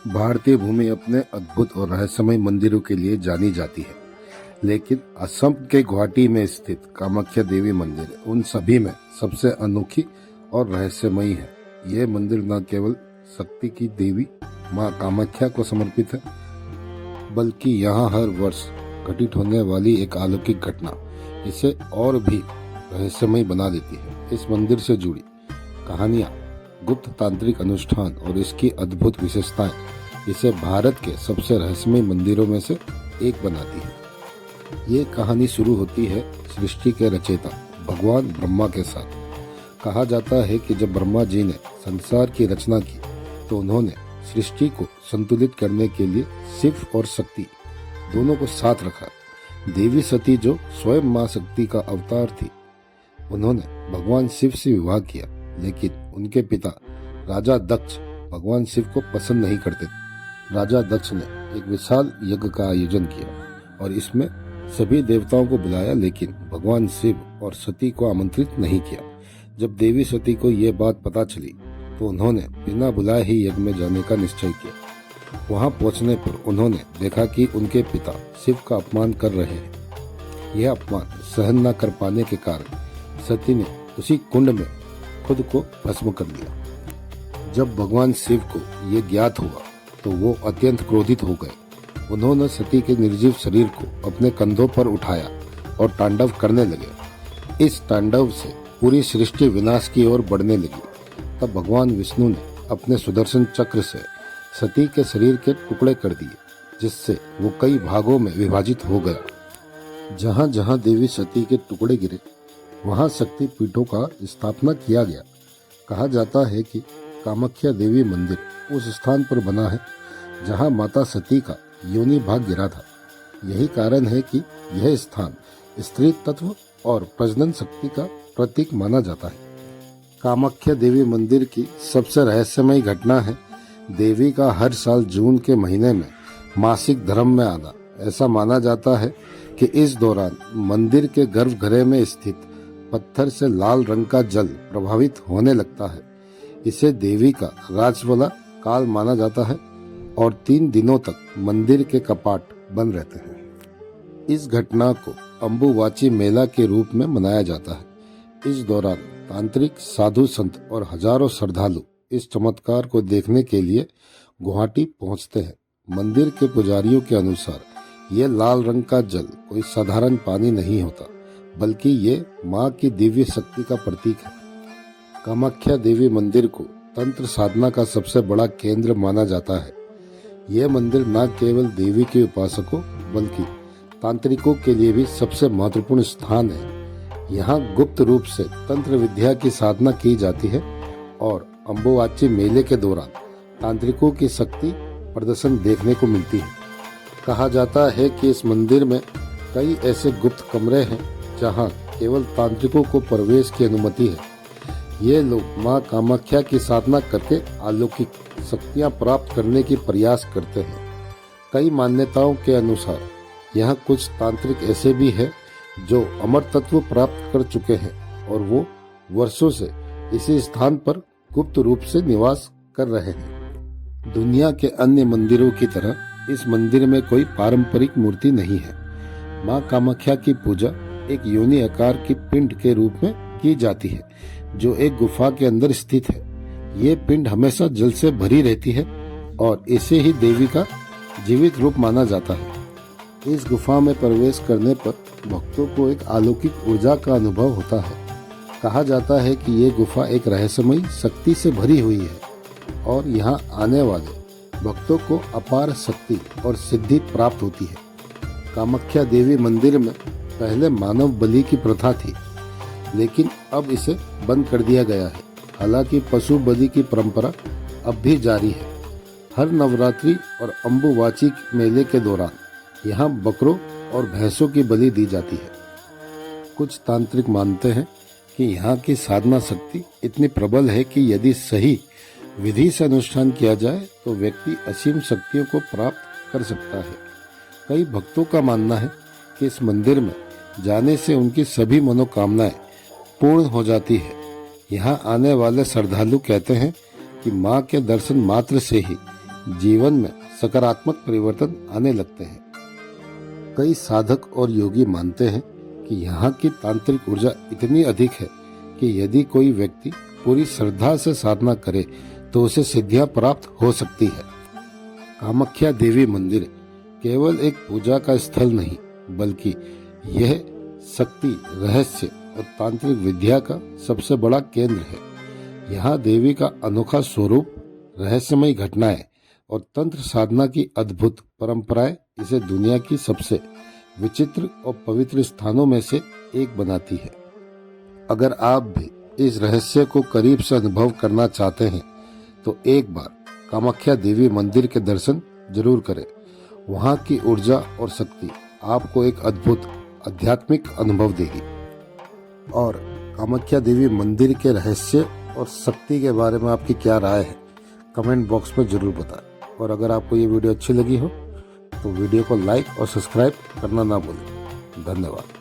भारतीय भूमि अपने अद्भुत और रहस्यमय मंदिरों के लिए जानी जाती है, लेकिन असम के गुवाहाटी में स्थित कामाख्या देवी मंदिर उन सभी में सबसे अनोखी और रहस्यमयी है। यह मंदिर न केवल शक्ति की देवी मां कामाख्या को समर्पित है, बल्कि यहाँ हर वर्ष घटित होने वाली एक अलौकिक घटना इसे और भी रहस्यमय बना देती है। इस मंदिर से जुड़ी कहानियां, गुप्त तांत्रिक अनुष्ठान और इसकी अद्भुत विशेषताएं इसे भारत के सबसे रहस्यमय मंदिरों में से एक बनाती है। ये कहानी शुरू होती है सृष्टि के रचयिता भगवान ब्रह्मा के साथ। कहा जाता है कि जब ब्रह्मा जी ने संसार की रचना की तो उन्होंने सृष्टि को संतुलित करने के लिए शिव और शक्ति दोनों को साथ रखा। देवी सती जो स्वयं मां शक्ति का अवतार थी, उन्होंने भगवान शिव से विवाह किया, लेकिन उनके पिता राजा दक्ष भगवान शिव को पसंद नहीं करते। राजा दक्ष ने एक विशाल यज्ञ का आयोजन किया और इसमें सभी देवताओं को बुलाया, लेकिन भगवान शिव और सती को आमंत्रित नहीं किया। जब देवी सती को यह बात पता चली तो उन्होंने बिना बुलाए ही यज्ञ में जाने का निश्चय किया। वहां पहुंचने पर उन्होंने देखा कि उनके पिता शिव का अपमान कर रहे हैं। यह अपमान सहन न कर पाने के कारण सती ने उसी कुंड में खुद को भस्म कर लिया। जब भगवान शिव को यह ज्ञात हुआ तो वो अत्यंत क्रोधित हो गए। उन्होंने सती के निर्जीव शरीर को अपने कंधों पर उठाया और तांडव करने लगे। इस तांडव से पूरी सृष्टि विनाश की ओर बढ़ने लगी। तब भगवान विष्णु ने अपने सुदर्शन चक्र से सती के शरीर के टुकड़े कर दिए, जिससे वो कई भागों में विभाजित हो गया। जहां जहां देवी सती के टुकड़े गिरे वहां शक्ति पीठों का स्थापना किया गया। कहा जाता है कि कामाख्या देवी मंदिर उस स्थान पर बना है जहां माता सती का योनि भाग गिरा था। यही कारण है कि यह स्थान स्त्री तत्व और प्रजनन शक्ति का प्रतीक माना जाता है। कामाख्या देवी मंदिर की सबसे रहस्यमय घटना है देवी का हर साल जून के महीने में मासिक धर्म में आना। ऐसा माना जाता है कि इस दौरान मंदिर के गर्भगृह में स्थित पत्थर से लाल रंग का जल प्रभावित होने लगता है। इसे देवी का राजवला काल माना जाता है और 3 दिनों तक मंदिर के कपाट बंद रहते हैं। इस घटना को अम्बुवाची मेला के रूप में मनाया जाता है। इस दौरान तांत्रिक, साधु संत और हजारों श्रद्धालु इस चमत्कार को देखने के लिए गुवाहाटी पहुंचते हैं। मंदिर के पुजारियों के अनुसार यह लाल रंग का जल कोई साधारण पानी नहीं होता, बल्कि ये मां की दिव्य शक्ति का प्रतीक है। कामाख्या देवी मंदिर को तंत्र साधना का सबसे बड़ा केंद्र माना जाता है। यह मंदिर न केवल देवी के उपासकों बल्कि तांत्रिकों के लिए भी सबसे महत्वपूर्ण स्थान है। यहाँ गुप्त रूप से तंत्र विद्या की साधना की जाती है और अम्बुवाची मेले के दौरान तांत्रिकों की शक्ति प्रदर्शन देखने को मिलती है। कहा जाता है कि इस मंदिर में कई ऐसे गुप्त कमरे हैं जहां केवल तांत्रिकों को प्रवेश की अनुमति है। ये लोग मां कामाख्या की साधना करके अलौकिक शक्तियां प्राप्त करने की प्रयास करते हैं। कई मान्यताओं के अनुसार यहाँ कुछ तांत्रिक ऐसे भी हैं जो अमर तत्व प्राप्त कर चुके हैं और वो वर्षों से इसी स्थान पर गुप्त रूप से निवास कर रहे हैं। दुनिया के अन्य मंदिरों की तरह इस मंदिर में कोई पारंपरिक मूर्ति नहीं है। मां कामाख्या की पूजा एक योनि आकार की पिंड के रूप में की जाती है, जो एक गुफा के अंदर स्थित है। ये पिंड हमेशा जल से भरी रहती है और इसे ही देवी का जीवित रूप माना जाता है। इस गुफा में प्रवेश करने पर भक्तों को एक अलौकिक ऊर्जा का अनुभव होता है। कहा जाता है कि ये गुफा एक रहस्यमयी शक्ति से भरी हुई है और यहाँ आने वाले भक्तों को अपार शक्ति और सिद्धि प्राप्त होती है। कामाख्या देवी मंदिर में पहले मानव बलि की प्रथा थी, लेकिन अब इसे बंद कर दिया गया है। हालांकि पशु बलि की परंपरा अब भी जारी है। हर नवरात्रि और अम्बुवाची मेले के दौरान यहाँ बकरों और भैंसों की बलि दी जाती है। कुछ तांत्रिक मानते हैं कि यहाँ की साधना शक्ति इतनी प्रबल है कि यदि सही विधि से अनुष्ठान किया जाए तो व्यक्ति असीम शक्तियों को प्राप्त कर सकता है। कई भक्तों का मानना है कि इस मंदिर में जाने से उनकी सभी मनोकामनाएं पूर्ण हो जाती है। यहाँ आने वाले श्रद्धालु कहते हैं कि मां के दर्शन मात्र से ही जीवन में सकारात्मक परिवर्तन आने लगते हैं। कई साधक और योगी मानते हैं कि यहाँ की तांत्रिक ऊर्जा इतनी अधिक है कि यदि कोई व्यक्ति पूरी श्रद्धा से साधना करे तो उसे सिद्धियां प्राप्त हो सकती है। कामाख्या देवी मंदिर केवल एक पूजा का स्थल नहीं, बल्कि यह शक्ति, रहस्य और तांत्रिक विद्या का सबसे बड़ा केंद्र है। यहाँ देवी का अनोखा स्वरूप, रहस्यमय घटनाएं और तंत्र साधना की अद्भुत परंपराएं इसे दुनिया की सबसे विचित्र और पवित्र स्थानों में से एक बनाती है। अगर आप भी इस रहस्य को करीब से अनुभव करना चाहते हैं तो एक बार कामाख्या देवी मंदिर के दर्शन जरूर करें। वहाँ की ऊर्जा और शक्ति आपको एक अद्भुत आध्यात्मिक अनुभव देगी। और कामाख्या देवी मंदिर के रहस्य और शक्ति के बारे में आपकी क्या राय है, कमेंट बॉक्स में जरूर बताएं। और अगर आपको ये वीडियो अच्छी लगी हो तो वीडियो को लाइक और सब्सक्राइब करना ना भूलें। धन्यवाद।